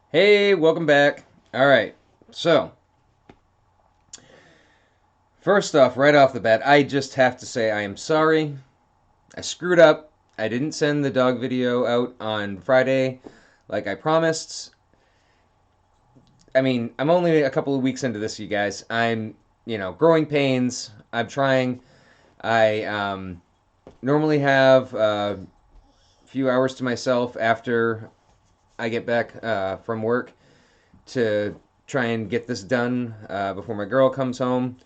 Hey, welcome back. All right. So, first off, right off the bat, I just have to say I am sorry. I screwed up. I didn't send the dog video out on Friday like I promised. I mean, I'm only a couple of weeks into this, you guys. I'm growing pains. I'm trying. I normally have a few hours to myself after I get back from work to try and get this done before my girl comes home.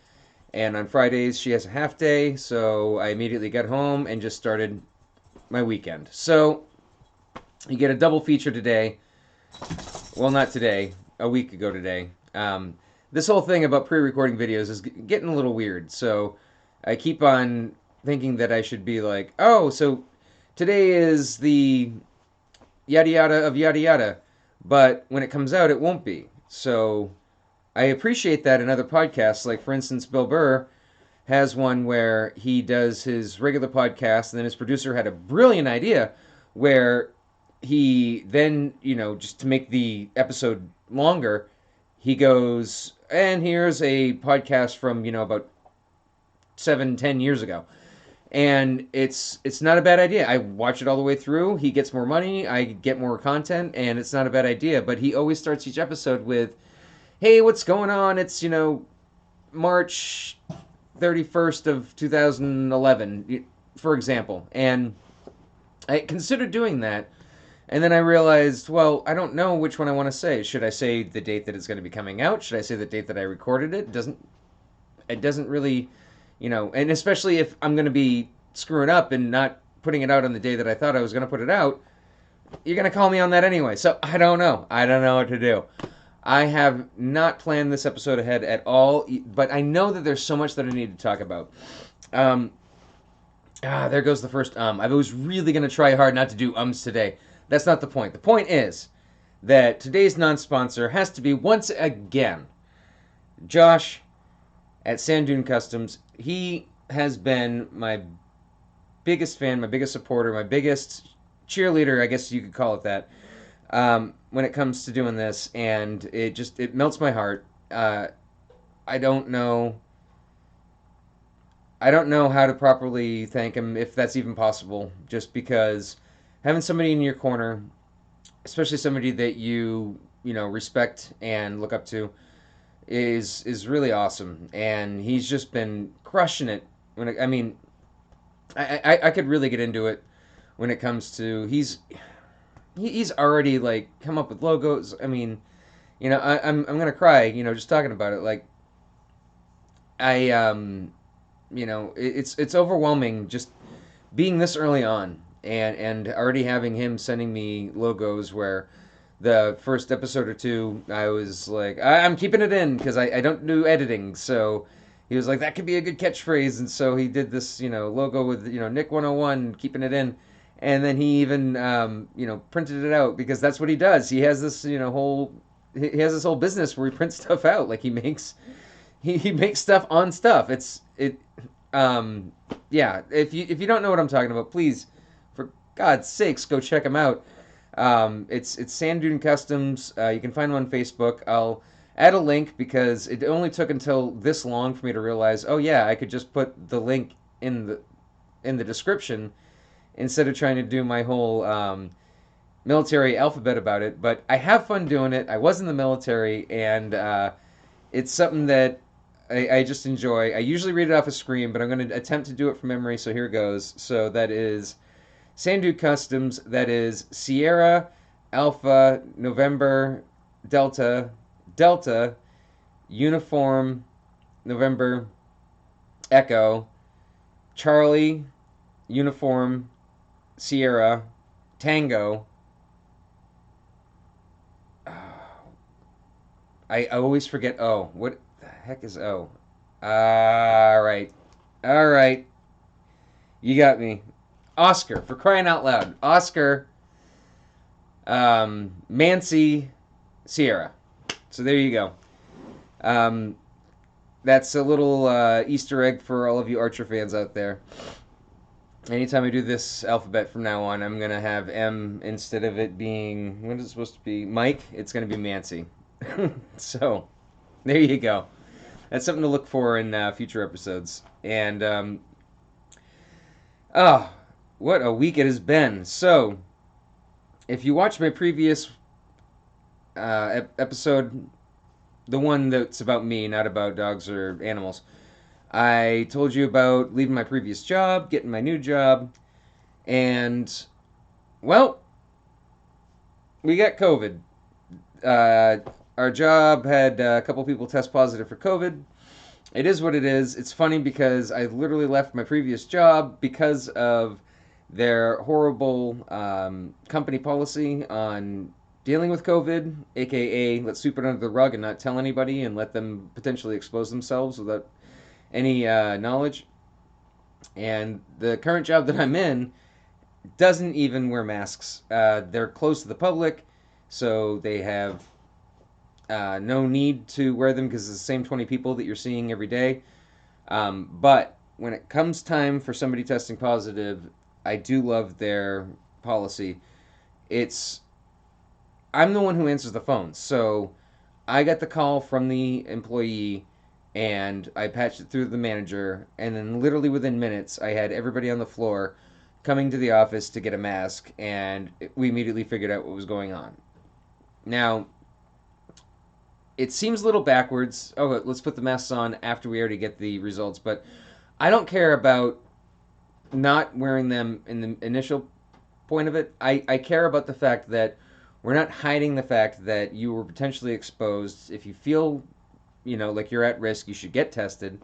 And on Fridays, she has a half day, so I immediately got home and just started my weekend. So you get a double feature today. Well, not today, a week ago today. This whole thing about pre recording videos is getting a little weird. So I keep on thinking that I should be like, oh, so today is the yada yada of yada yada. But when it comes out, it won't be. So I appreciate that in other podcasts. Like, for instance, Bill Burr has one where he does his regular podcast, and then his producer had a brilliant idea where he then, just to make the episode longer, he goes, and here's a podcast from, about 7, 10 years ago. And it's not a bad idea. I watch it all the way through. He gets more money, I get more content, and it's not a bad idea. But he always starts each episode with, "Hey, what's going on? It's March 31st of 2011, for example." And I considered doing that, and then I realized, well, I don't know which one I want to say. Should I say the date that it's going to be coming out? Should I say the date that I recorded it? It doesn't really, and especially if I'm going to be screwing up and not putting it out on the day that I thought I was going to put it out, you're going to call me on that anyway. So I don't know. I don't know what to do. I have not planned this episode ahead at all, but I know that there's so much that I need to talk about. Um, there goes the first. I was really going to try hard not to do ums today. That's not the point. The point is that today's non-sponsor has to be, once again, Josh at Sand Dune Customs. He has been my biggest fan, my biggest supporter, my biggest cheerleader, I guess you could call it that, when it comes to doing this, and it melts my heart. I don't know. I don't know how to properly thank him, if that's even possible. Just because having somebody in your corner, especially somebody that you respect and look up to, is really awesome. And he's just been crushing it. I mean, I could really get into it when it comes to he's already like come up with logos. I mean, I'm gonna cry. Just talking about it. Like I it's overwhelming just being this early on and already having him sending me logos where the first episode or two I was like, I'm keeping it in because I don't do editing. So he was like, that could be a good catchphrase, and so he did this logo with Nick 101, keeping it in. And then he even printed it out because that's what he does. He has this whole business where he prints stuff out. Like he makes stuff on stuff. Um yeah, if you don't know what I'm talking about, please, for God's sakes, go check him out. It's Sand Dune Customs. You can find him on Facebook. I'll add a link because it only took until this long for me to realize, oh yeah, I could just put the link in the description instead of trying to do my whole military alphabet about it. But I have fun doing it. I was in the military, and it's something that I just enjoy. I usually read it off a screen, but I'm going to attempt to do it from memory. So here goes. So that is Sandu Customs. That is Sierra Alpha November Delta Delta Uniform November Echo Charlie Uniform Sierra Tango. I always forget O. What the heck is O? All right. All right. You got me. Oscar, for crying out loud. Oscar, Mancy, Sierra. So there you go. Um, that's a little Easter egg for all of you Archer fans out there. Anytime I do this alphabet from now on, I'm gonna have M instead of it being what is it supposed to be? Mike. It's gonna be Mancy. So there you go. That's something to look for in future episodes. And oh, what a week it has been. So if you watch my previous episode, the one that's about me, not about dogs or animals, I told you about leaving my previous job, getting my new job, and well, we got COVID. Uh, our job had a couple people test positive for COVID. It is what it is. It's funny because I literally left my previous job because of their horrible company policy on dealing with COVID, aka let's sweep it under the rug and not tell anybody and let them potentially expose themselves without any knowledge. And the current job that I'm in doesn't even wear masks. They're closed to the public, so they have no need to wear them because it's the same 20 people that you're seeing every day. But when it comes time for somebody testing positive, I do love their policy. It's I'm the one who answers the phone, so I got the call from the employee and I patched it through to the manager, and then literally within minutes, I had everybody on the floor coming to the office to get a mask, and we immediately figured out what was going on. Now, it seems a little backwards. Oh, let's put the masks on after we already get the results, but I don't care about not wearing them in the initial point of it. I care about the fact that we're not hiding the fact that you were potentially exposed. If you feel, like you're at risk, you should get tested.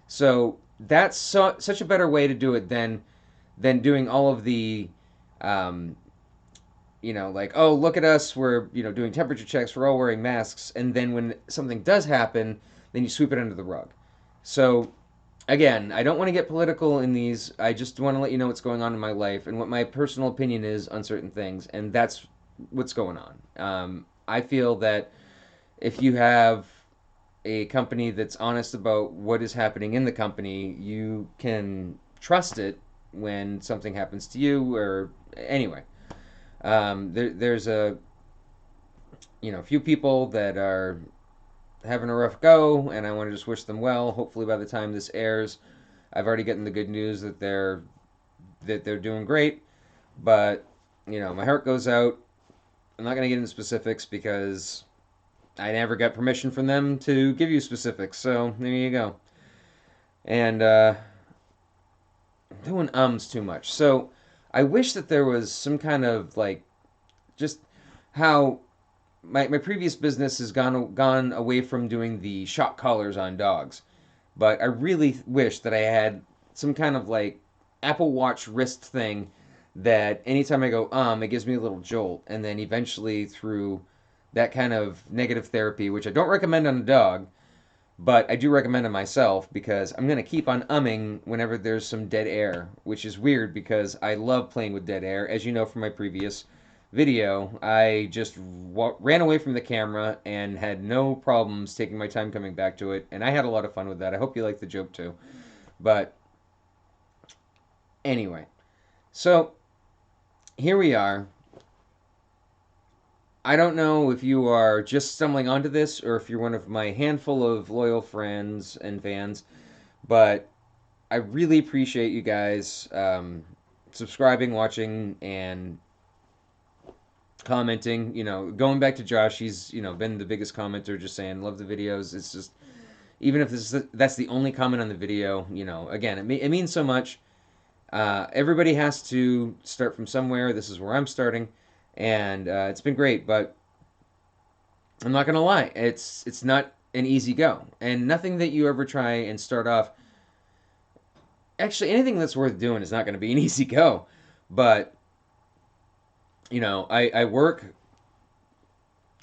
So that's such a better way to do it than doing all of the, um, like, oh, look at us, we're, doing temperature checks, we're all wearing masks, and then when something does happen, then you sweep it under the rug. So again, I don't want to get political in these. I just want to let you know what's going on in my life and what my personal opinion is on certain things, and that's what's going on. I feel that if you have a company that's honest about what is happening in the company, you can trust it when something happens to you. Or anyway, there's a few people that are having a rough go, and I want to just wish them well. Hopefully, by the time this airs, I've already gotten the good news that they're doing great. But my heart goes out. I'm not going to get into specifics because I never got permission from them to give you specifics. So there you go. And I'm doing ums too much. So I wish that there was some kind of like just how my previous business has gone away from doing the shock collars on dogs, but I really wish that I had some kind of like Apple Watch wrist thing that anytime I go it gives me a little jolt, and then eventually through that kind of negative therapy, which I don't recommend on a dog, but I do recommend on myself because I'm gonna keep on umming whenever there's some dead air, which is weird because I love playing with dead air, as you know from my previous video. I just ran away from the camera and had no problems taking my time coming back to it, and I had a lot of fun with that. I hope you liked the joke too. But anyway, so here we are. I don't know if you are just stumbling onto this or if you're one of my handful of loyal friends and fans, but I really appreciate you guys subscribing, watching, and commenting. Going back to Josh, he's been the biggest commenter, just saying love the videos. It's just even if that's the only comment on the video, again, it means so much. Everybody has to start from somewhere. This is where I'm starting, and it's been great. But I'm not gonna lie, it's not an easy go, and nothing that you ever try and start off. Actually, anything that's worth doing is not going to be an easy go. But I work,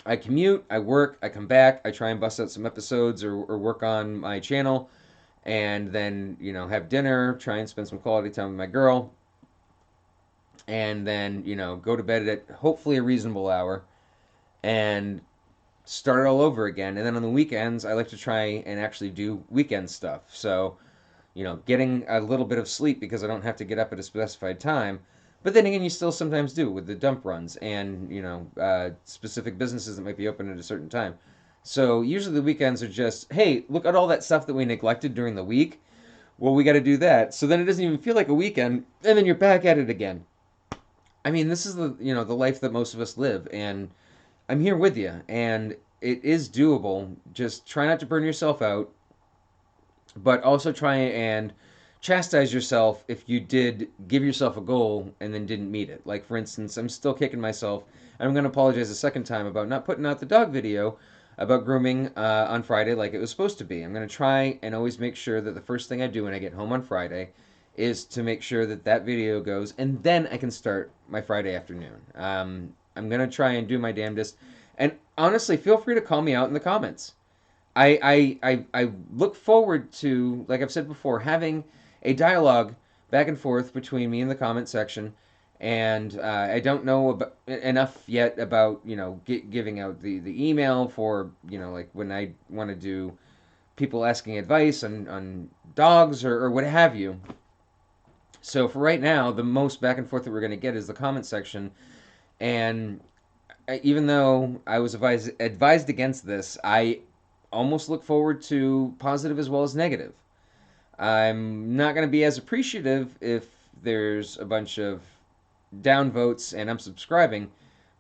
I commute, I work, I come back, I try and bust out some episodes or work on my channel, and then have dinner, try and spend some quality time with my girl, and then go to bed at hopefully a reasonable hour, and start it all over again. And then on the weekends, I like to try and actually do weekend stuff. So getting a little bit of sleep because I don't have to get up at a specified time. But then again, you still sometimes do with the dump runs and, specific businesses that might be open at a certain time. So usually the weekends are just, hey, look at all that stuff that we neglected during the week. Well, we got to do that. So then it doesn't even feel like a weekend, and then you're back at it again. I mean, this is the life that most of us live, and I'm here with you, and it is doable. Just try not to burn yourself out, but also try and chastise yourself if you did give yourself a goal and then didn't meet it. Like, for instance, I'm still kicking myself, and I'm going to apologize a second time about not putting out the dog video about grooming on Friday like it was supposed to be. I'm going to try and always make sure that the first thing I do when I get home on Friday is to make sure that that video goes, and then I can start my Friday afternoon. I'm going to try and do my damnedest. And honestly, feel free to call me out in the comments. I look forward to, like I've said before, having a dialogue back and forth between me and the comment section. And I don't know enough yet about, giving out the email for, like when I want to do people asking advice on dogs or what have you. So for right now, the most back and forth that we're going to get is the comment section. And even though I was advised against this, I almost look forward to positive as well as negative. I'm not going to be as appreciative if there's a bunch of downvotes and I'm subscribing,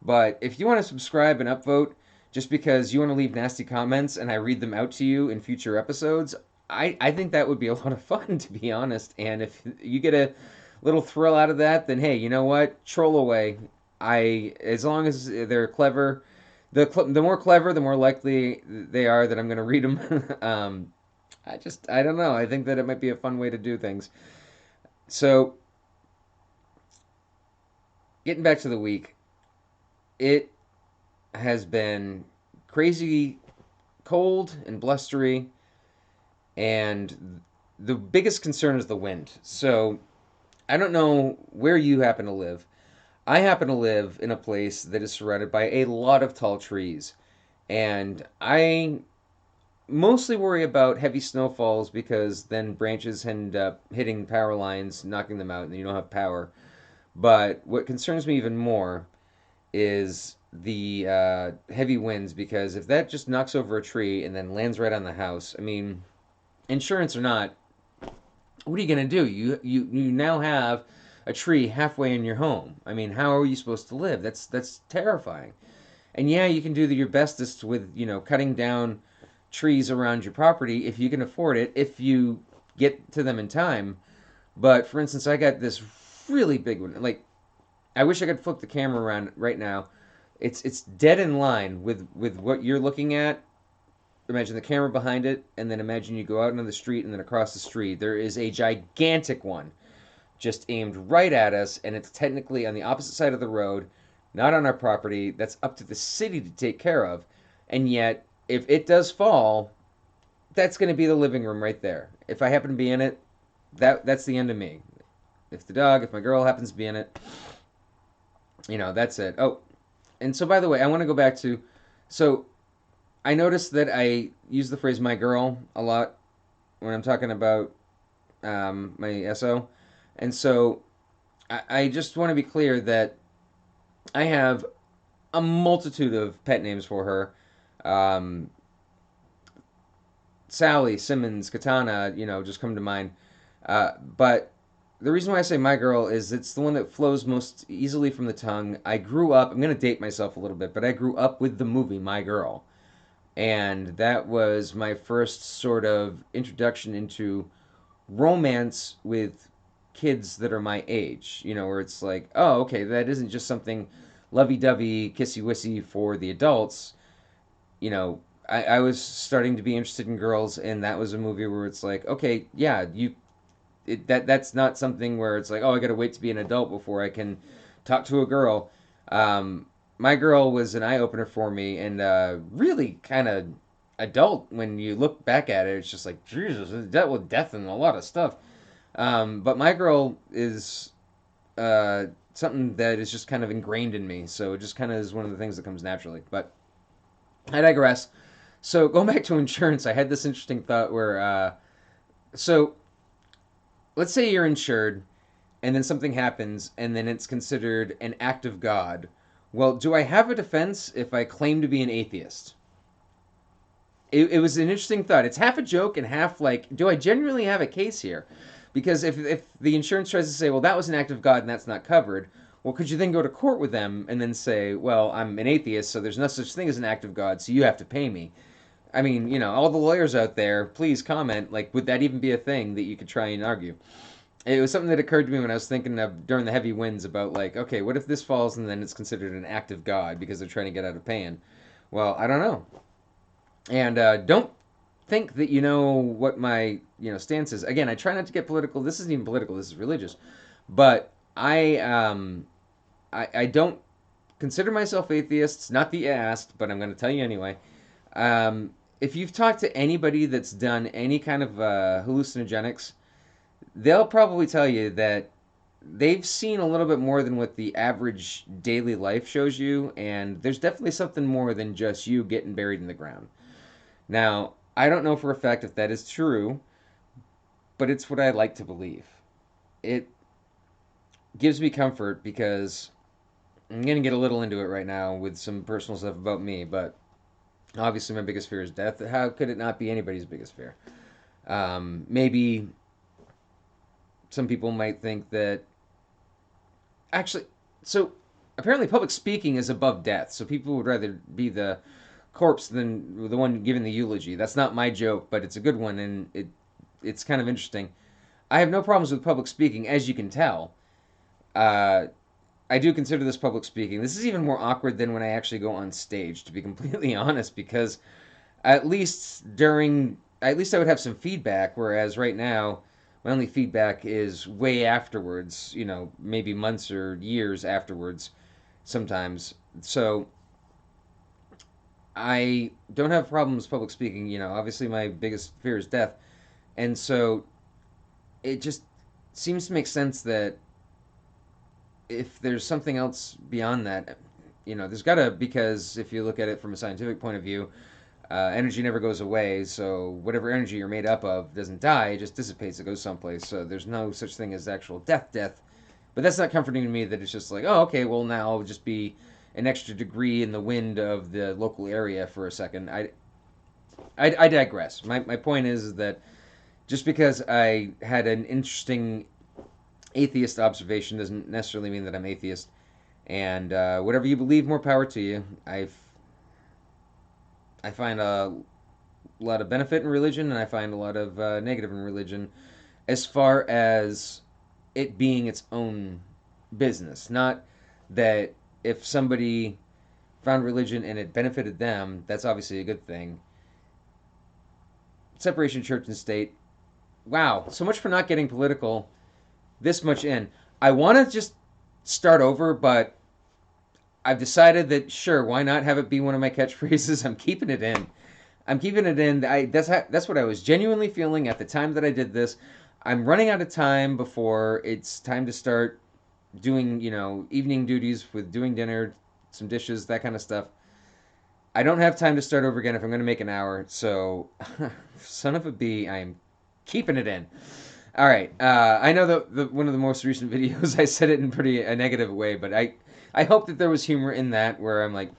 but if you want to subscribe and upvote just because you want to leave nasty comments and I read them out to you in future episodes, I think that would be a lot of fun, to be honest. And if you get a little thrill out of that, then hey, you know what? Troll away. As long as they're clever, the more clever, the more likely they are that I'm going to read them. I don't know. I think that it might be a fun way to do things. So, getting back to the week, it has been crazy cold and blustery, and the biggest concern is the wind. So, I don't know where you happen to live. I happen to live in a place that is surrounded by a lot of tall trees, and I mostly worry about heavy snowfalls because then branches end up hitting power lines, knocking them out, and you don't have power. But what concerns me even more is the heavy winds because if that just knocks over a tree and then lands right on the house, I mean, insurance or not, what are you gonna do? You now have a tree halfway in your home. I mean, how are you supposed to live? That's terrifying. And yeah, you can do your bestest with cutting down trees around your property if you can afford it, if you get to them in time. But for instance, I got this really big one. Like, I wish I could flip the camera around right now. It's dead in line with what you're looking at. Imagine the camera behind it, and then imagine you go out into the street, and then across the street there is a gigantic one just aimed right at us, and it's technically on the opposite side of the road, not on our property. That's up to the city to take care of. And yet, if it does fall, that's going to be the living room right there. If I happen to be in it, that's the end of me. If my girl happens to be in it, that's it. Oh, and so by the way, I want to go back to, so I noticed that I use the phrase "my girl" a lot when I'm talking about my SO, and so I just want to be clear that I have a multitude of pet names for her. Um, Sally, Simmons, Katana, just come to mind. But the reason why I say my girl is it's the one that flows most easily from the tongue. I'm going to date myself a little bit, but I grew up with the movie My Girl. And that was my first sort of introduction into romance with kids that are my age, where it's like, oh, okay, that isn't just something lovey dovey, kissy wissy for the adults. I was starting to be interested in girls, and that was a movie where it's like, okay, yeah, that's not something where it's like, oh, I gotta wait to be an adult before I can talk to a girl. My girl was an eye opener for me, and really kind of adult when you look back at it. It's just like Jesus, it dealt with death and a lot of stuff. But my girl is something that is just kind of ingrained in me, so it just kind of is one of the things that comes naturally. But I digress. So going back to insurance, I had this interesting thought where so let's say you're insured and then something happens and then it's considered an act of God. Well, do I have a defense if I claim to be an atheist? It was an interesting thought. It's half a joke and half like, do I genuinely have a case here? Because if the insurance tries to say, well, that was an act of God and that's not covered, well, could you then go to court with them and then say, well, I'm an atheist, so there's no such thing as an act of God, so you have to pay me? I mean, all the lawyers out there, please comment. Like, would that even be a thing that you could try and argue? It was something that occurred to me when I was thinking of during the heavy winds about, like, okay, what if this falls and then it's considered an act of God because they're trying to get out of paying? Well, I don't know. And don't think that you know what my stance is. Again, I try not to get political. This isn't even political. This is religious. But I don't consider myself atheist. It's not that you asked, but I'm going to tell you anyway. If you've talked to anybody that's done any kind of hallucinogenics, they'll probably tell you that they've seen a little bit more than what the average daily life shows you, and there's definitely something more than just you getting buried in the ground. Now, I don't know for a fact if that is true, but it's what I like to believe. It gives me comfort because I'm going to get a little into it right now with some personal stuff about me, but obviously my biggest fear is death. How could it not be anybody's biggest fear? Maybe some people might think that actually, so apparently public speaking is above death, so people would rather be the corpse than the one giving the eulogy. That's not my joke, but it's a good one, and it's kind of interesting. I have no problems with public speaking, as you can tell. Uh, I do consider this public speaking. This is even more awkward than when I actually go on stage, to be completely honest, because at least I would have some feedback, whereas right now, my only feedback is way afterwards, maybe months or years afterwards sometimes. So I don't have problems public speaking. Obviously my biggest fear is death. And so it just seems to make sense that if there's something else beyond that, there's got to, because if you look at it from a scientific point of view, energy never goes away. So whatever energy you're made up of doesn't die, it just dissipates, it goes someplace. So there's no such thing as actual death. But that's not comforting to me that it's just like, oh, okay, well, now I'll just be an extra degree in the wind of the local area for a second. I digress. My point is that just because I had an interesting atheist observation doesn't necessarily mean that I'm atheist. And whatever you believe, more power to you. I find a lot of benefit in religion, and I find a lot of negative in religion, as far as it being its own business. Not that if somebody found religion and it benefited them, that's obviously a good thing. Separation of church and state. Wow, so much for not getting political this much in. I want to just start over, but I've decided that sure, why not have it be one of my catchphrases? I'm keeping it in. I'm keeping it in. That's what I was genuinely feeling at the time that I did this. I'm running out of time before it's time to start doing, evening duties with doing dinner, some dishes, that kind of stuff. I don't have time to start over again if I'm going to make an hour. So, son of a bee, I am keeping it in. All right. I know the one of the most recent videos I said it in pretty a negative way, but I hope that there was humor in that where I'm like,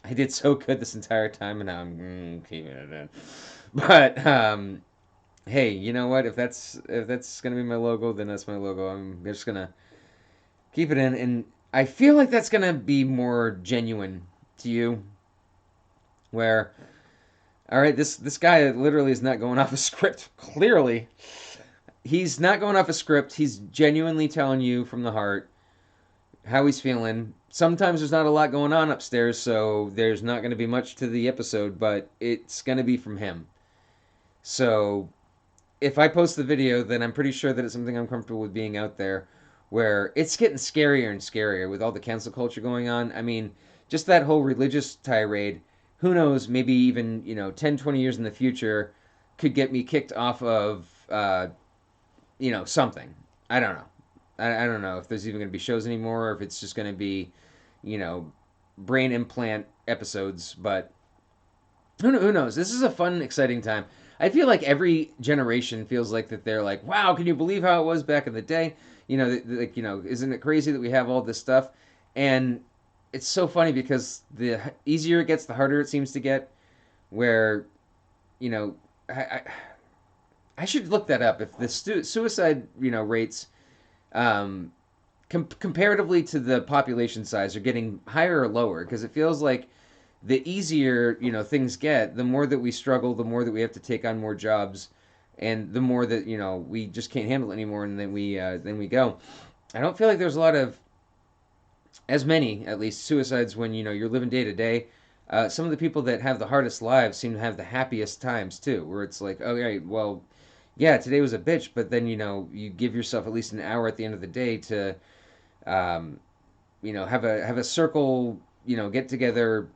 I did so good this entire time, and now I'm keeping it in. But hey, you know what? If that's gonna be my logo, then that's my logo. I'm just gonna keep it in, and I feel like that's gonna be more genuine to you. Where all right, this guy literally is not going off a script. Clearly, he's not going off a script. He's genuinely telling you from the heart how he's feeling. Sometimes there's not a lot going on upstairs, so there's not going to be much to the episode, but it's going to be from him. So if I post the video, then I'm pretty sure that it's something I'm comfortable with being out there, where it's getting scarier and scarier with all the cancel culture going on. I mean, just that whole religious tirade, who knows, maybe even, 10, 20 years in the future could get me kicked off of, something. I don't know. I don't know if there's even going to be shows anymore, or if it's just going to be, you know, brain implant episodes. But who knows? This is a fun, exciting time. I feel like every generation feels like that they're like, wow, can you believe how it was back in the day? Like, isn't it crazy that we have all this stuff? And it's so funny because the easier it gets, the harder it seems to get. Where, you know, I, I, I should look that up. If the suicide, rates, um, comparatively to the population size, are getting higher or lower, because it feels like the easier things get, the more that we struggle, the more that we have to take on more jobs, and the more that we just can't handle it anymore, and then we go. I don't feel like there's a lot of as many, at least, suicides when you're living day to day. Some of the people that have the hardest lives seem to have the happiest times too, where it's like, oh right, well, yeah, today was a bitch, but then you give yourself at least an hour at the end of the day to um, have a circle, get together,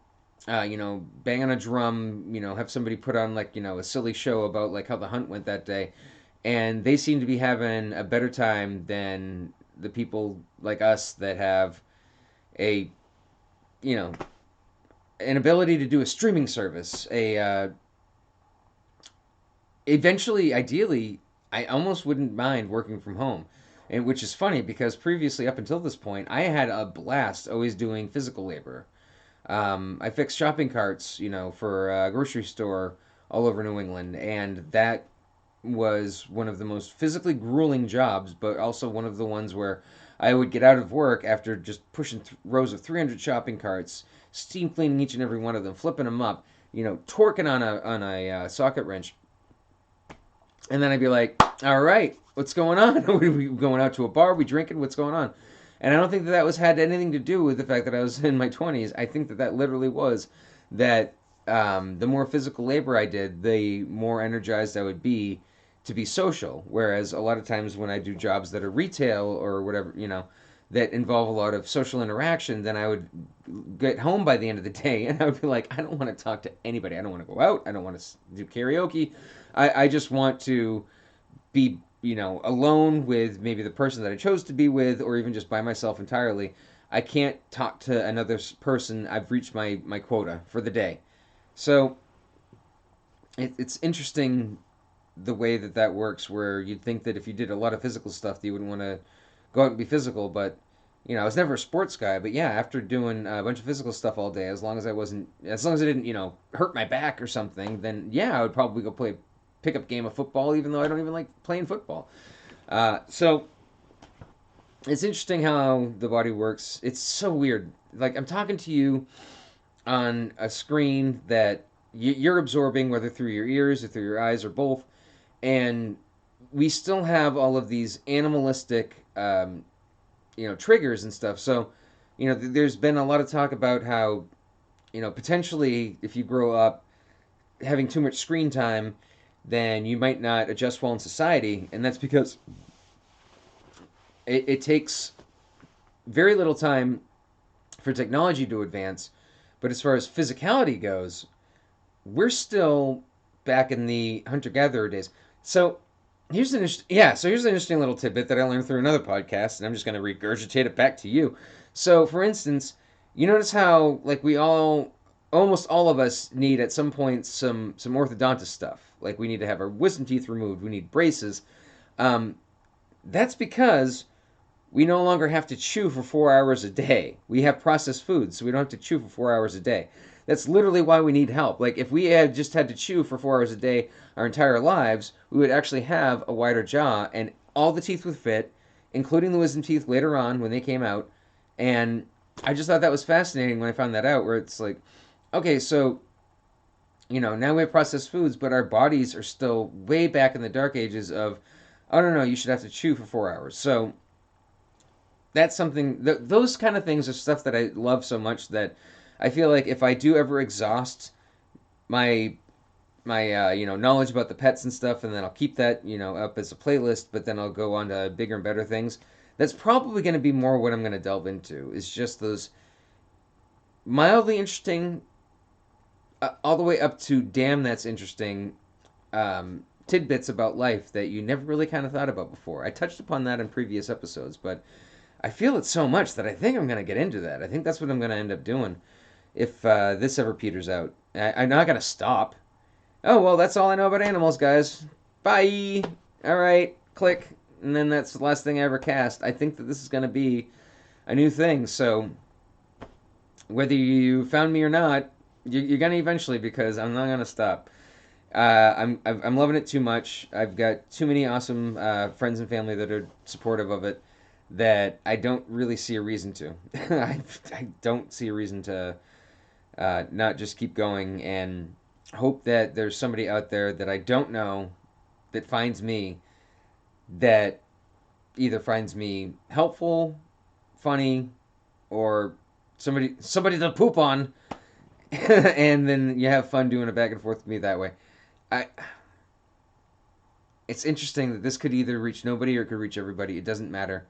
bang on a drum, have somebody put on like a silly show about like how the hunt went that day, and they seem to be having a better time than the people like us that have a you know an ability to do a streaming service, a eventually, ideally, I almost wouldn't mind working from home. And which is funny because previously, up until this point, I had a blast always doing physical labor. I fixed shopping carts, for a grocery store all over New England, and that was one of the most physically grueling jobs, but also one of the ones where I would get out of work after just pushing rows of 300 shopping carts, steam cleaning each and every one of them, flipping them up, torquing on a socket wrench, and then I'd be like, "All right, what's going on? We going out to a bar? We drinking? What's going on?" And I don't think that was had anything to do with the fact that I was in my 20s. I think that literally was that the more physical labor I did, the more energized I would be to be social. Whereas a lot of times when I do jobs that are retail or whatever, that involve a lot of social interaction, then I would get home by the end of the day and I would be like, I don't want to talk to anybody. I don't want to go out. I don't want to do karaoke. I just want to be, alone with maybe the person that I chose to be with, or even just by myself entirely. I can't talk to another person. I've reached my quota for the day. So it's interesting the way that works, where you'd think that if you did a lot of physical stuff, that you wouldn't want to go out and be physical. But I was never a sports guy. But yeah, after doing a bunch of physical stuff all day, as long as I didn't, hurt my back or something, then yeah, I would probably go play pick up game of football, even though I don't even like playing football. So it's interesting how the body works. It's so weird. Like I'm talking to you on a screen that you're absorbing, whether through your ears or through your eyes or both, and we still have all of these animalistic, triggers and stuff. So, there's been a lot of talk about how, potentially if you grow up having too much screen time, then you might not adjust well in society, and that's because it takes very little time for technology to advance. But as far as physicality goes, we're still back in the hunter gatherer days. So here's an interesting little tidbit that I learned through another podcast, and I'm just going to regurgitate it back to you. So, for instance, you notice how like almost all of us need at some point some orthodontist stuff. Like we need to have our wisdom teeth removed. We need braces. Um, that's because we no longer have to chew for 4 hours a day. We have processed foods, so we don't have to chew for 4 hours a day. That's literally why we need help. Like if we had just had to chew for 4 hours a day our entire lives, we would actually have a wider jaw and all the teeth would fit, including the wisdom teeth later on when they came out. And I just thought that was fascinating when I found that out, where it's like, okay, so now we have processed foods, but our bodies are still way back in the dark ages of, oh no, no, you should have to chew for 4 hours. So that's something those kind of things are stuff that I love so much that I feel like if I do ever exhaust my knowledge about the pets and stuff, and then I'll keep that up as a playlist, but then I'll go on to bigger and better things. That's probably going to be more what I'm going to delve into. Is just those mildly interesting, all the way up to damn that's interesting tidbits about life that you never really kind of thought about before. I touched upon that in previous episodes, but I feel it so much that I think I'm going to get into that. I think that's what I'm going to end up doing if this ever peters out. I'm not going to stop. Oh, well, that's all I know about animals, guys. Bye. All right, click. And then that's the last thing I ever cast. I think that this is going to be a new thing. So whether you found me or not, you're going to eventually because I'm not going to stop. I'm loving it too much. I've got too many awesome friends and family that are supportive of it that I don't really see a reason to. I don't see a reason to not just keep going and hope that there's somebody out there that I don't know that finds me that either finds me helpful, funny, or somebody to poop on, and then you have fun doing it back and forth with me that way. I It's interesting that this could either reach nobody or it could reach everybody. It doesn't matter.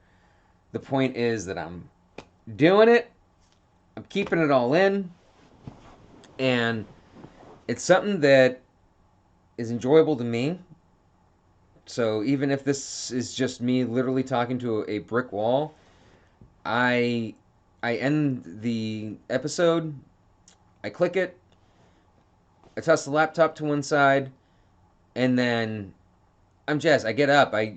The point is that I'm doing it. I'm keeping it all in, and it's something that is enjoyable to me. So even if this is just me literally talking to a brick wall, I I end the episode, I click it, I toss the laptop to one side, and then I'm jazzed. I get up. I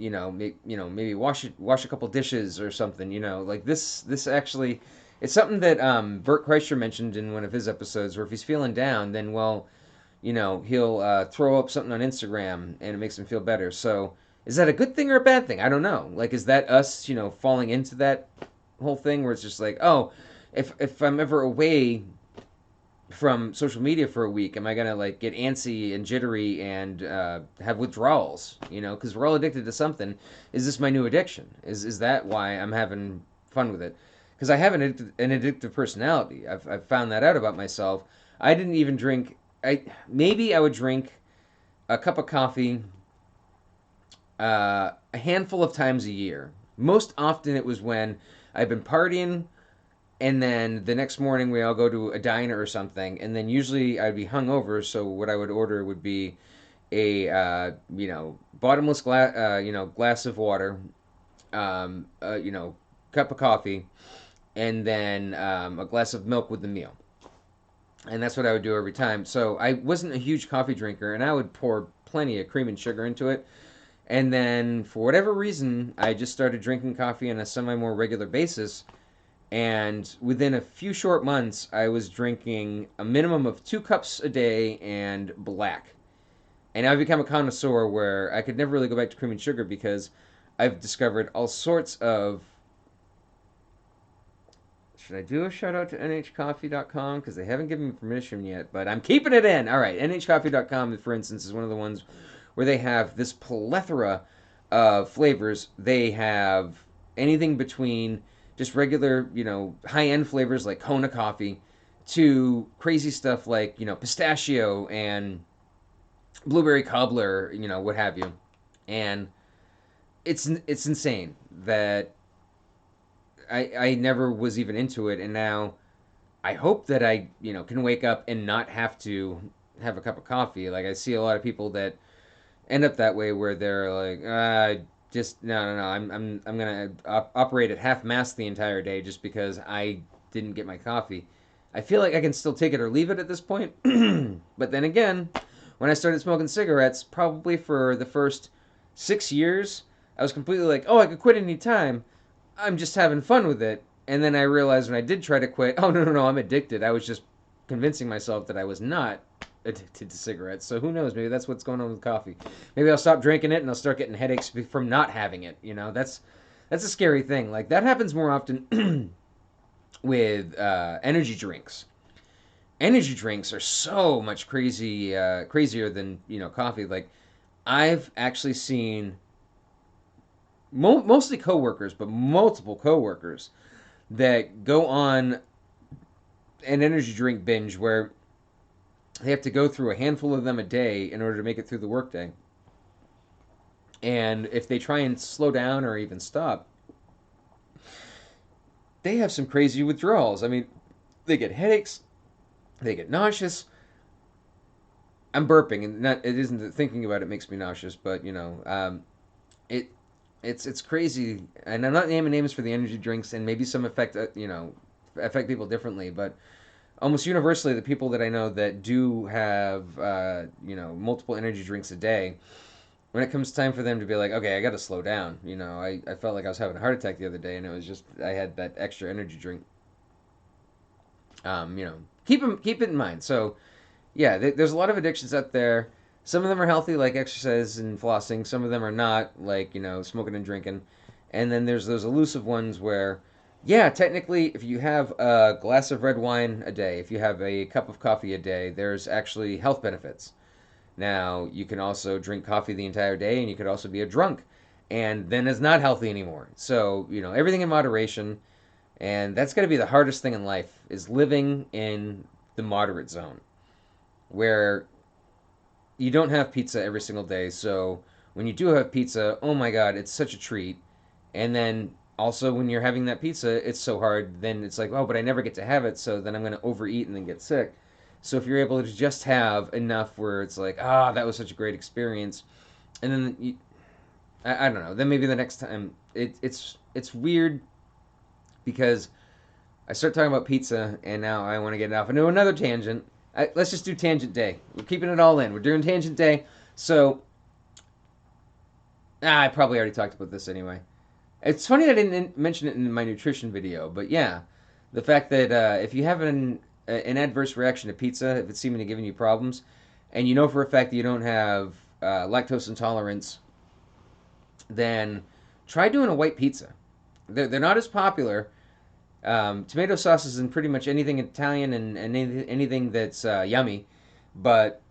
maybe wash a couple dishes or something. Like this actually, it's something that Bert Kreischer mentioned in one of his episodes. Where if he's feeling down, then he'll throw up something on Instagram and it makes him feel better. So is that a good thing or a bad thing? I don't know. Like is that us falling into that whole thing where it's just like, oh, if I'm ever away from social media for a week, am I gonna like get antsy and jittery and have withdrawals? Because we're all addicted to something. Is this my new addiction? Is that why I'm having fun with it? Because I have an addictive personality. I've found that out about myself. I didn't even drink. I would drink a cup of coffee a handful of times a year. Most often it was when I've been partying and then the next morning we all go to a diner or something, and then usually I'd be hungover, so what I would order would be a bottomless glass of water, cup of coffee, and then a glass of milk with the meal, and that's what I would do every time. So I wasn't a huge coffee drinker, and I would pour plenty of cream and sugar into it. And then for whatever reason, I just started drinking coffee on a semi more regular basis, and within a few short months, I was drinking a minimum of 2 cups a day and black. And I've become a connoisseur where I could never really go back to cream and sugar because I've discovered all sorts of. Should I do a shout out to nhcoffee.com? Because they haven't given me permission yet, but I'm keeping it in. All right, nhcoffee.com, for instance, is one of the ones where they have this plethora of flavors. They have anything between just regular, high end flavors like Kona coffee to crazy stuff like, pistachio and blueberry cobbler, what have you. And it's insane that I never was even into it, and now I hope that I can wake up and not have to have a cup of coffee. Like I see a lot of people that end up that way where they're like, just no. I'm gonna operate at half mast the entire day just because I didn't get my coffee. I feel like I can still take it or leave it at this point. But then again, when I started smoking cigarettes, probably for the first 6 years, I was completely like, oh, I could quit any time. I'm just having fun with it. And then I realized when I did try to quit, oh, no, I'm addicted. I was just convincing myself that I was not addicted to cigarettes. So who knows? Maybe that's what's going on with coffee. Maybe I'll stop drinking it and I'll start getting headaches from not having it. That's a scary thing. Like that happens more often with energy drinks. Energy drinks are so much crazier than coffee. Like I've actually seen mostly coworkers, but multiple coworkers that go on an energy drink binge where they have to go through a handful of them a day in order to make it through the workday. And if they try and slow down or even stop, they have some crazy withdrawals. I mean, they get headaches, they get nauseous. I'm burping, and not it isn't that thinking about it makes me nauseous, but it it's crazy. And I'm not naming names for the energy drinks, and maybe some affect affect people differently, but almost universally, the people that I know that do have multiple energy drinks a day, when it comes time for them to be like, okay, I got to slow down. I felt like I was having a heart attack the other day, and it was just I had that extra energy drink. Keep it in mind. So yeah, there's a lot of addictions out there. Some of them are healthy, like exercise and flossing. Some of them are not, like smoking and drinking. And then there's those elusive ones where, yeah, technically, if you have a glass of red wine a day, if you have a cup of coffee a day, there's actually health benefits. Now, you can also drink coffee the entire day, and you could also be a drunk, and then it's not healthy anymore. So, everything in moderation, and that's got to be the hardest thing in life is living in the moderate zone where you don't have pizza every single day. So when you do have pizza, oh my God, it's such a treat. And then also when you're having that pizza, it's so hard. Then it's like, oh, but I never get to have it. So then I'm going to overeat and then get sick. So if you're able to just have enough where it's like, that was such a great experience. And then I don't know. Then maybe the next time it's weird because I start talking about pizza and now I want to get off into another tangent. Let's just do tangent day. We're keeping it all in. We're doing tangent day. So I probably already talked about this anyway. It's funny I didn't mention it in my nutrition video, but yeah, the fact that if you have an adverse reaction to pizza, if it's seeming to giving you problems, and you know for a fact that you don't have lactose intolerance, then try doing a white pizza. They're not as popular. Tomato sauce is in pretty much anything Italian and anything that's yummy, but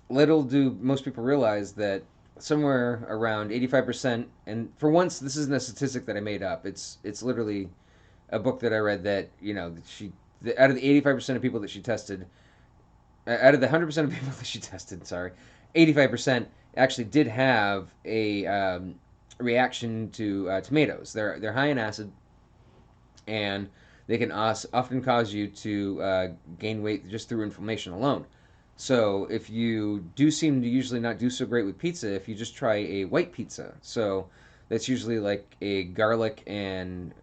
little do most people realize that somewhere around 85%, and for once this isn't a statistic that I made up, it's literally a book that I read that out of the 85% of people that she tested, out of the 100% of people that she tested, sorry, 85% actually did have a reaction to tomatoes. They're high in acid, and they can often cause you to gain weight just through inflammation alone. So if you do seem to usually not do so great with pizza, if you just try a white pizza, so that's usually like a garlic and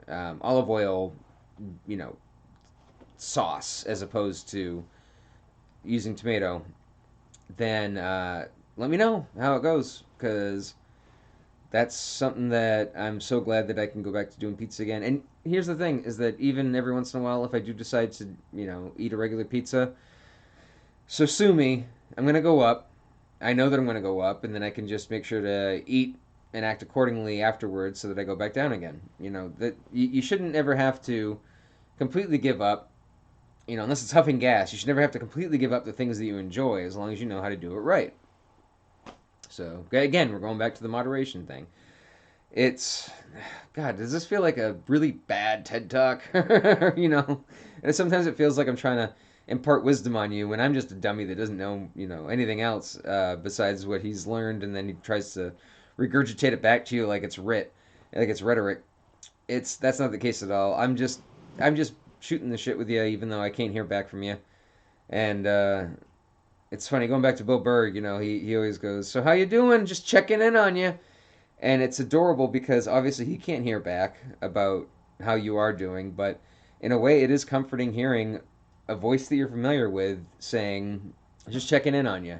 olive oil, you know, sauce as opposed to using tomato, then let me know how it goes because that's something that I'm so glad that I can go back to doing pizza again. And here's the thing: is that even every once in a while, if I do decide to, eat a regular pizza, so sue me. I'm gonna go up. I know that I'm gonna go up, and then I can just make sure to eat and act accordingly afterwards, so that I go back down again. That you shouldn't ever have to completely give up. Unless it's huffing gas, you should never have to completely give up the things that you enjoy, as long as you know how to do it right. So again, we're going back to the moderation thing. It's God. Does this feel like a really bad TED talk? And sometimes it feels like I'm trying to impart wisdom on you when I'm just a dummy that doesn't know anything else besides what he's learned, and then he tries to regurgitate it back to you like it's like it's rhetoric. That's not the case at all. I'm just shooting the shit with you, even though I can't hear back from you. And it's funny going back to Bill Burr. He always goes, "So how you doing? Just checking in on you." And it's adorable because obviously he can't hear back about how you are doing, but in a way it is comforting hearing a voice that you're familiar with saying, just checking in on you.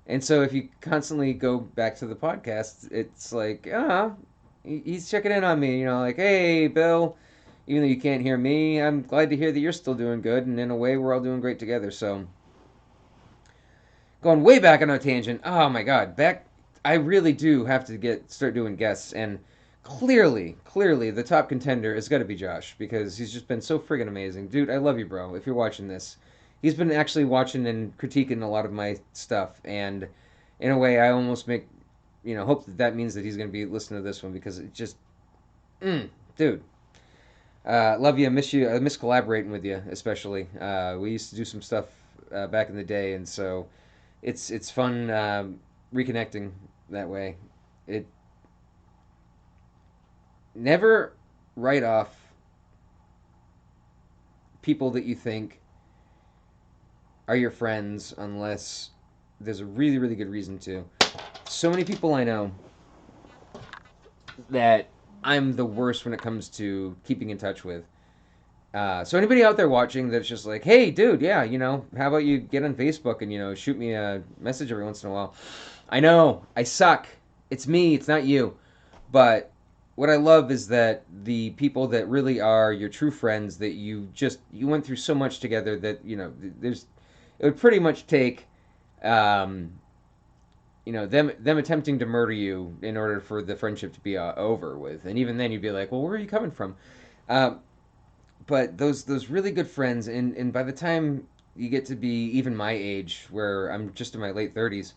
And so if you constantly go back to the podcast, it's like, he's checking in on me, like, hey, Bill, even though you can't hear me, I'm glad to hear that you're still doing good, and in a way we're all doing great together. So going way back on a tangent. Oh my God, back. I really do have to start doing guests, and clearly, the top contender has got to be Josh because he's just been so friggin' amazing, dude. I love you, bro. If you're watching this, he's been actually watching and critiquing a lot of my stuff, and in a way, I almost hope that means that he's gonna be listening to this one because it just, dude. Love you. I miss you. I miss collaborating with you, especially. We used to do some stuff back in the day, and so it's fun reconnecting that way. It never write off people that you think are your friends unless there's a really really good reason to. So many people I know that I'm the worst when it comes to keeping in touch with. So anybody out there watching that's just like, hey, dude, yeah, how about you get on Facebook and shoot me a message every once in a while. I know I suck. It's me. It's not you. But what I love is that the people that really are your true friends that you went through so much together that there's it would pretty much take um, them attempting to murder you in order for the friendship to be over with, and even then you'd be like, well, where are you coming from? Um, but those really good friends, and by the time you get to be even my age, where I'm just in my late 30s,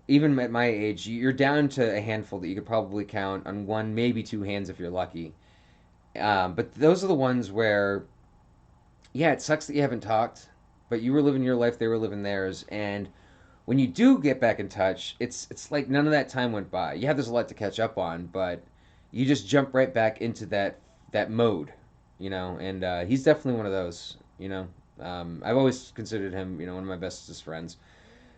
even at my age, you're down to a handful that you could probably count on one, maybe two hands if you're lucky. But those are the ones where, yeah, it sucks that you haven't talked, but you were living your life, they were living theirs, and when you do get back in touch, it's like none of that time went by. Yeah, there's a lot to catch up on, but you just jump right back into that mode, And he's definitely one of those. I've always considered him, one of my bestest friends,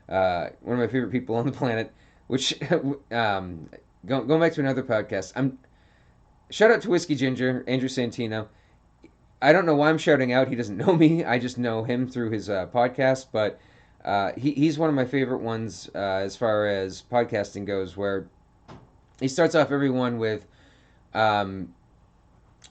one of my favorite people on the planet. Which, going back to another podcast, I'm shout out to Whiskey Ginger, Andrew Santino. I don't know why I'm shouting out. He doesn't know me. I just know him through his podcast. But he's one of my favorite ones as far as podcasting goes, where he starts off everyone um,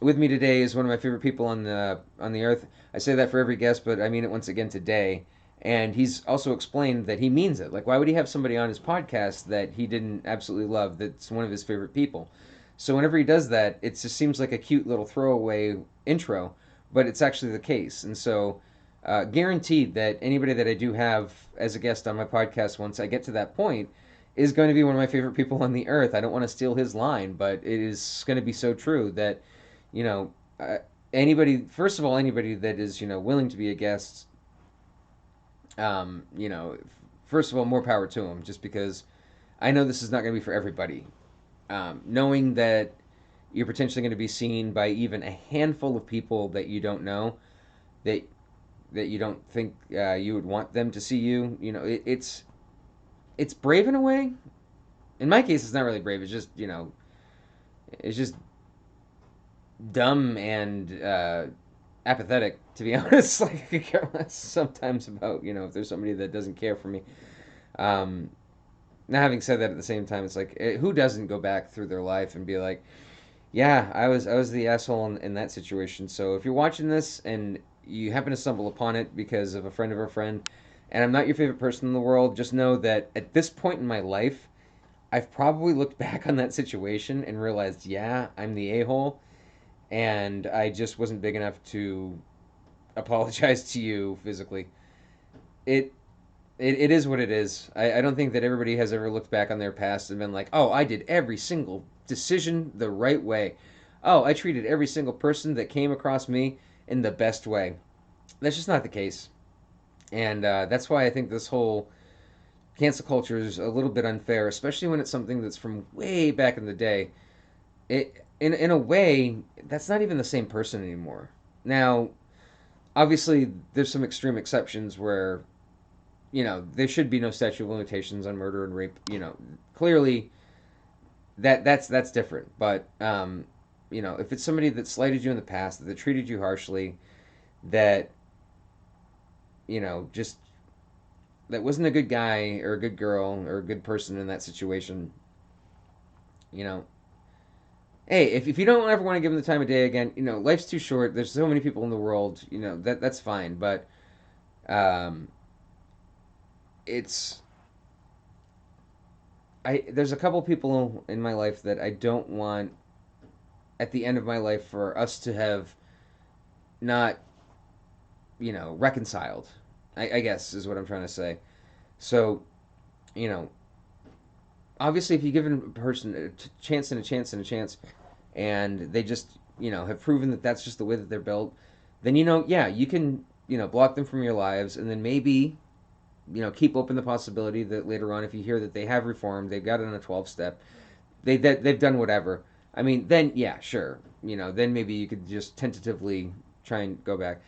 with me today is one of my favorite people on the earth. I say that for every guest, but I mean it once again today. And he's also explained that he means it. Like, why would he have somebody on his podcast that he didn't absolutely love? That's one of his favorite people. So whenever he does that, it just seems like a cute little throwaway intro, but it's actually the case. And so, guaranteed that anybody that I do have as a guest on my podcast, once I get to that point, is going to be one of my favorite people on the earth. I don't want to steal his line, but it is going to be so true that you know, uh, first of all, anybody that is, willing to be a guest, um, you know, first of all, more power to them, just because I know this is not going to be for everybody. Knowing that you're potentially going to be seen by even a handful of people that you don't know, that you don't think you would want them to see you, it's brave in a way. In my case, it's not really brave. It's just dumb and apathetic, to be honest. Like, I could care less sometimes about if there's somebody that doesn't care for me. Um, Now, having said that, at the same time, it's like who doesn't go back through their life and be like, yeah, I was the asshole in that situation. So if you're watching this and you happen to stumble upon it because of a friend of a friend, and I'm not your favorite person in the world, just know that at this point in my life, I've probably looked back on that situation and realized, yeah, I'm the a hole, and I just wasn't big enough to apologize to you physically. It it is what it is. I don't think that everybody has ever looked back on their past and been like, oh, I did every single decision the right way. Oh, I treated every single person that came across me in the best way. That's just not the case. And that's why I think this whole cancel culture is a little bit unfair, especially when it's something that's from way back in the day. In a way, that's not even the same person anymore. Now, obviously, there's some extreme exceptions where there should be no statute of limitations on murder and rape. Clearly that's different. But if it's somebody that slighted you in the past, that treated you harshly, that just that wasn't a good guy or a good girl or a good person in that situation, you know, hey, if you don't ever want to give them the time of day again, life's too short. There's so many people in the world, that's fine. But um, it's there's a couple people in my life that I don't want at the end of my life for us to have not reconciled. I guess is what I'm trying to say. So you know obviously if you give a person a chance and a chance and a chance, and they just have proven that that's just the way that they're built, then yeah, you can block them from your lives, and then maybe keep open the possibility that later on, if you hear that they have reformed, they've got it on a 12 step, they've done whatever. I mean, then yeah, sure. Then maybe you could just tentatively try and go back.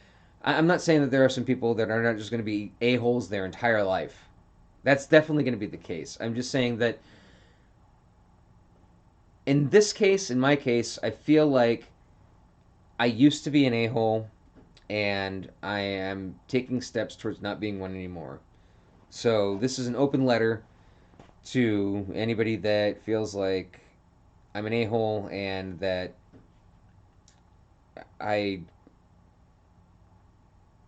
I'm not saying that there are some people that are not just going to be a-holes their entire life. That's definitely going to be the case. I'm just saying that in this case, in my case, I feel like I used to be an a-hole, and I am taking steps towards not being one anymore. So this is an open letter to anybody that feels like I'm an a-hole and that I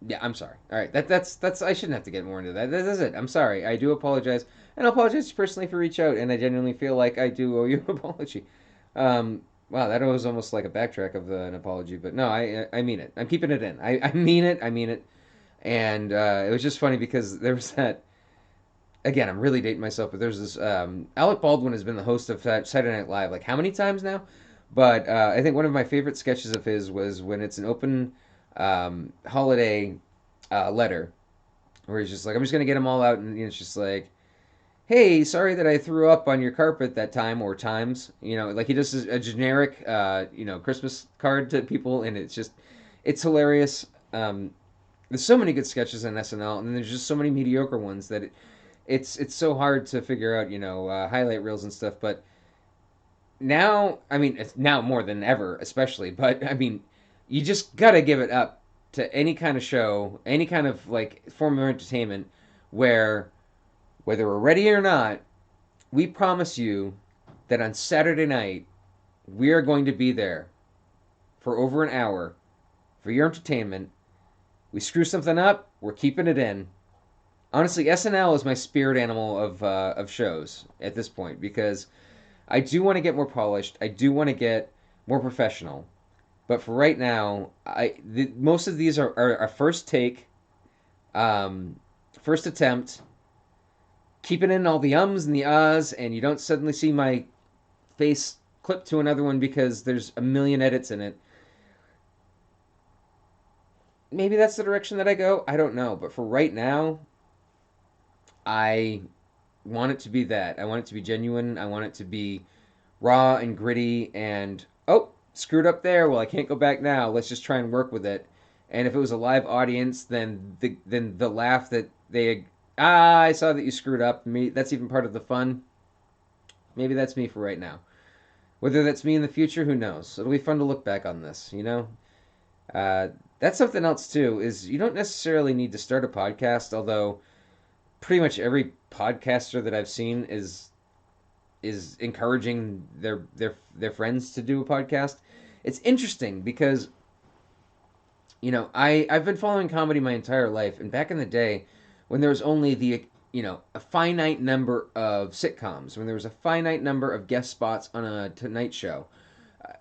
yeah, I'm sorry. All right, that's I shouldn't have to get more into that. That's it. I'm sorry. I do apologize, and I apologize personally for reach out, and I genuinely feel like I do owe you an apology. Wow, that was almost like a backtrack of an apology, but no, I mean it. I'm keeping it in. I mean it. I mean it. And it was just funny because there was that. Again, I'm really dating myself, but there's this. Alec Baldwin has been the host of Saturday Night Live like how many times now? But I think one of my favorite sketches of his was when it's an open holiday letter where he's just like, I'm just gonna get them all out, and it's just like, hey, sorry that I threw up on your carpet that time or times. Like he does a generic, Christmas card to people, and it's hilarious. There's so many good sketches on SNL, and then there's just so many mediocre ones that it's so hard to figure out, highlight reels and stuff. But now, I mean, it's now more than ever, especially. But I mean, you just gotta give it up to any kind of show, any kind of like form of entertainment, where whether we're ready or not, we promise you that on Saturday night we are going to be there for over an hour for your entertainment. We screw something up, we're keeping it in. Honestly, SNL is my spirit animal of shows at this point because I do want to get more polished. I do want to get more professional. But for right now, most of these are a first take, um, first attempt. Keeping in all the ums and the ahs, and you don't suddenly see my face clipped to another one because there's a million edits in it. Maybe that's the direction that I go. I don't know. But for right now, I want it to be that. I want it to be genuine. I want it to be raw and gritty and oh, screwed up there. Well, I can't go back now. Let's just try and work with it. And if it was a live audience, then the laugh that they I saw that you screwed up. Me, that's even part of the fun. Maybe that's me for right now. Whether that's me in the future, who knows? It'll be fun to look back on this. Uh, that's something else too. Is you don't necessarily need to start a podcast, although pretty much every podcaster that I've seen is encouraging their friends to do a podcast. It's interesting because I've been following comedy my entire life, and back in the day when there was only a finite number of sitcoms, when there was a finite number of guest spots on a Tonight Show,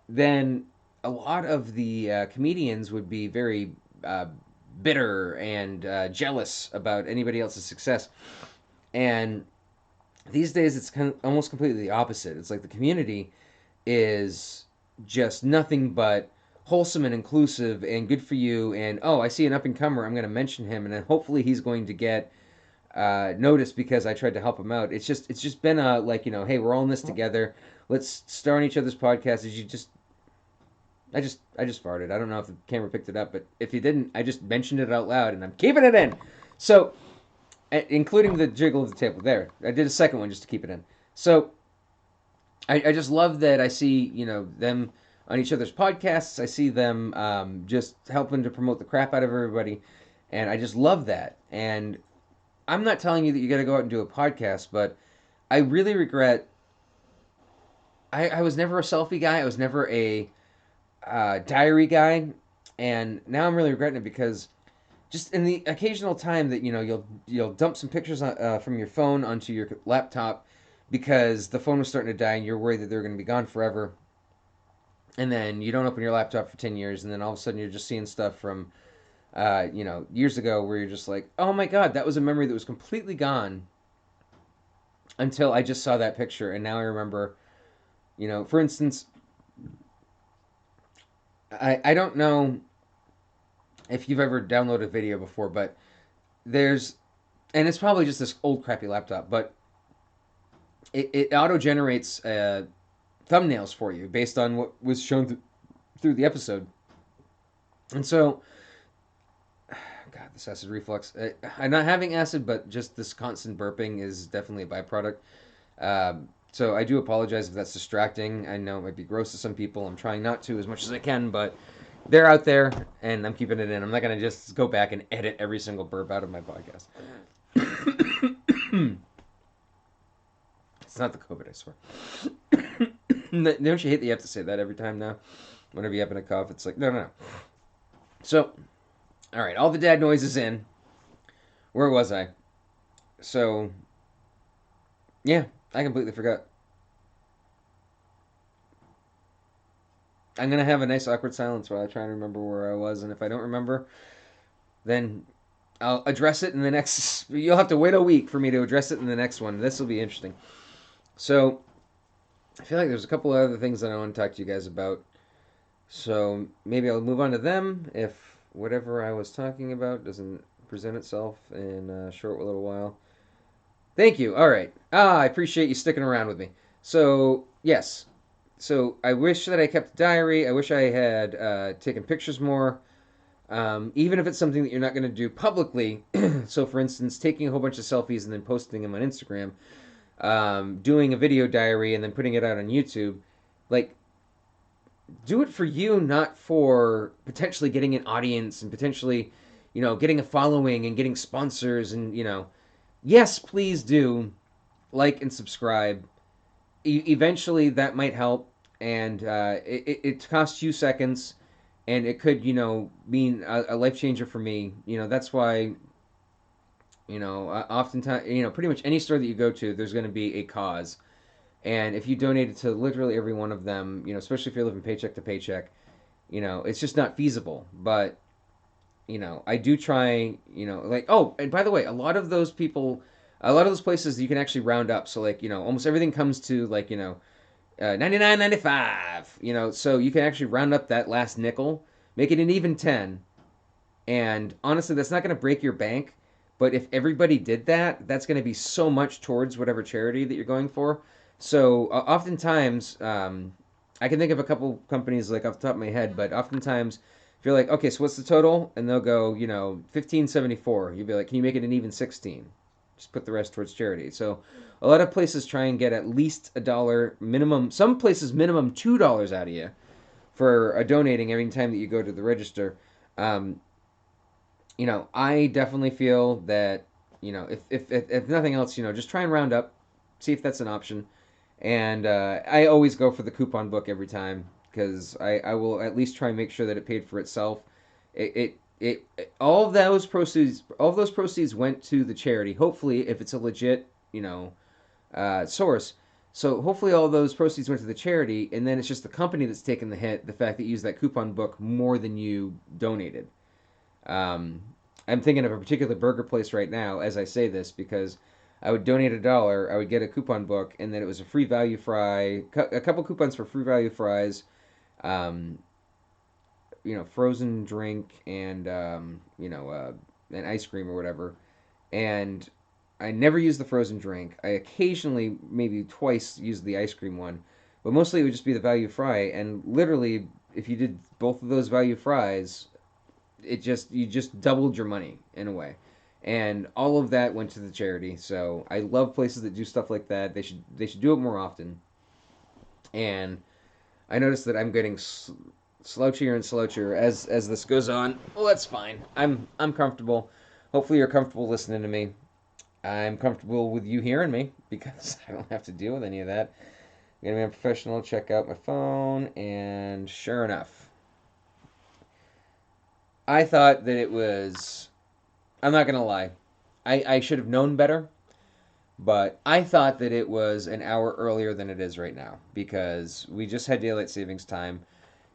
then a lot of the comedians would be very uh, bitter and jealous about anybody else's success. And these days, it's almost completely the opposite. It's like the community is just nothing but wholesome and inclusive and good for you. And oh, I see an up and comer. I'm going to mention him, and then hopefully he's going to get noticed because I tried to help him out. It's just been a like hey, we're all in this together. Let's star on each other's podcasts. As you just I just farted. I don't know if the camera picked it up, but if you didn't, I just mentioned it out loud, and I'm keeping it in. So, including the jiggle of the table. There, I did a second one just to keep it in. So, I just love that I see them on each other's podcasts. I see them just helping to promote the crap out of everybody, and I just love that. And I'm not telling you that you got to go out and do a podcast, but I really regret. I was never a selfie guy. I was never a diary guy, and now I'm really regretting it because just in the occasional time that you'll dump some pictures from your phone onto your laptop because the phone was starting to die and you're worried that they're going to be gone forever, and then you don't open your laptop for 10 years, and then all of a sudden you're just seeing stuff from years ago where you're just like, oh my god, that was a memory that was completely gone until I just saw that picture, and now I remember. For instance, I don't know if you've ever downloaded a video before, but there's, and it's probably just this old crappy laptop, but it auto generates thumbnails for you based on what was shown through the episode. And so, God, this acid reflux. I'm not having acid, but just this constant burping is definitely a byproduct. So I do apologize if that's distracting. I know it might be gross to some people. I'm trying not to as much as I can, but They're out there, and I'm keeping it in. I'm not gonna just go back and edit every single burp out of my podcast. It's not the COVID, I swear. Don't you hate that you have to say that every time now? Whenever you happen to cough, it's like, no, no, no. So, all right, all the dad noises in. Where was I? So, yeah, I completely forgot. I'm gonna have a nice awkward silence while I try and remember where I was, and if I don't remember, then I'll address it in the next. You'll have to wait a week for me to address it in the next one. This will be interesting. So, I feel like there's a couple of other things that I want to talk to you guys about. So maybe I'll move on to them if whatever I was talking about doesn't present itself in a short little while. Thank you. All right. I appreciate you sticking around with me. So, yes. So, I wish that I kept a diary. I wish I had taken pictures more. Even if it's something that you're not going to do publicly. So, for instance, taking a whole bunch of selfies and then posting them on Instagram, doing a video diary and then putting it out on YouTube. Like, do it for you, not for potentially getting an audience and potentially, getting a following and getting sponsors and, yes, please do like and subscribe. Eventually, that might help, and it costs you seconds, and it could, mean a life changer for me. That's why, oftentimes, pretty much any store that you go to, there's going to be a cause. And if you donated to literally every one of them, especially if you're living paycheck to paycheck, it's just not feasible. But, I do try, like, oh, and by the way, a lot of those places you can actually round up. So, like, almost everything comes to, like, 99.95, so you can actually round up that last nickel, make it an even 10. And honestly, that's not going to break your bank. But if everybody did that, that's going to be so much towards whatever charity that you're going for. So oftentimes, I can think of a couple companies like off the top of my head, but oftentimes, if you're like, okay, so what's the total? And they'll go, 1574. You'll be like, can you make it an even 16? Just put the rest towards charity. So a lot of places try and get at least $1 minimum. Some places minimum $2 out of you for donating every time that you go to the register. Um, I definitely feel that, if nothing else, just try and round up, see if that's an option. And I always go for the coupon book every time because I will at least try and make sure that it paid for itself. All of those proceeds went to the charity. Hopefully, if it's a legit, source. So hopefully all those proceeds went to the charity, and then it's just the company that's taking the hit. The fact that you used that coupon book more than you donated. Um, I'm thinking of a particular burger place right now as I say this because I would donate $1, I would get a coupon book, and then it was a free value fry, a couple coupons for free value fries, um, frozen drink, and an ice cream or whatever. And I never use the frozen drink. I occasionally, maybe twice, use the ice cream one, but mostly it would just be the value fry. And literally, if you did both of those value fries, you just doubled your money in a way, and all of that went to the charity. So I love places that do stuff like that. They should do it more often. And I noticed that I'm getting slouchier and slouchier as this goes on. Well, that's fine. I'm comfortable. Hopefully you're comfortable listening to me. I'm comfortable with you hearing me because I don't have to deal with any of that. I'm gonna be a professional. Check out my phone, and sure enough, I thought that it was. I'm not gonna lie. I should have known better, but I thought that it was an hour earlier than it is right now because we just had daylight savings time.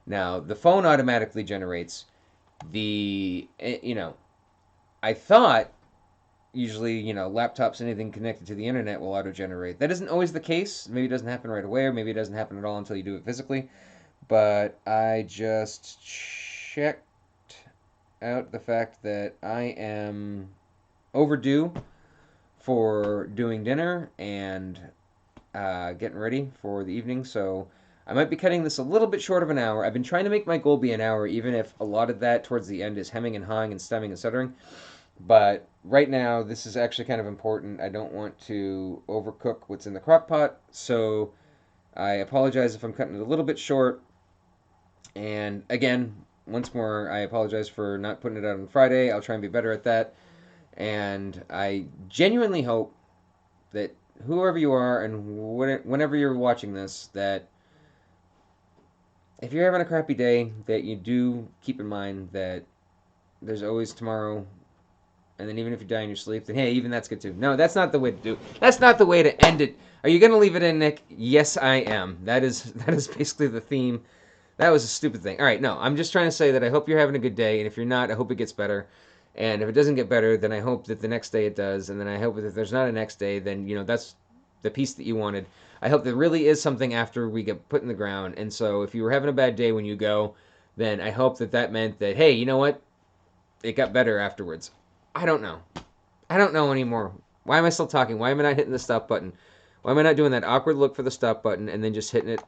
Now the phone automatically generates I thought usually laptops, anything connected to the internet will auto generate. That isn't always the case. Maybe it doesn't happen right away, or maybe it doesn't happen at all until you do it physically. But I just checked out the fact that I am overdue for doing dinner and getting ready for the evening. So I might be cutting this a little bit short of an hour. I've been trying to make my goal be an hour, even if a lot of that towards the end is hemming and hawing and stemming and stuttering. But right now, this is actually kind of important. I don't want to overcook what's in the crock pot. So I apologize if I'm cutting it a little bit short. And again, once more, I apologize for not putting it out on Friday. I'll try and be better at that. And I genuinely hope that whoever you are and whenever you're watching this, that if you're having a crappy day, that you do keep in mind that there's always tomorrow. And then even if you die in your sleep, then hey, even that's good too. No, that's not the way to do. That's not the way to end it. Are you gonna leave it in, Nick? Yes, I am. That is basically the theme. That was a stupid thing. All right, no, I'm just trying to say that I hope you're having a good day, and if you're not, I hope it gets better. And if it doesn't get better, then I hope that the next day it does, and then I hope that if there's not a next day, then that's the piece that you wanted. I hope there really is something after we get put in the ground. And so if you were having a bad day when you go, then I hope that that meant that hey, you know what? It got better afterwards. I don't know. I don't know anymore. Why am I still talking? Why am I not hitting the stop button? Why am I not doing that awkward look for the stop button and then just hitting it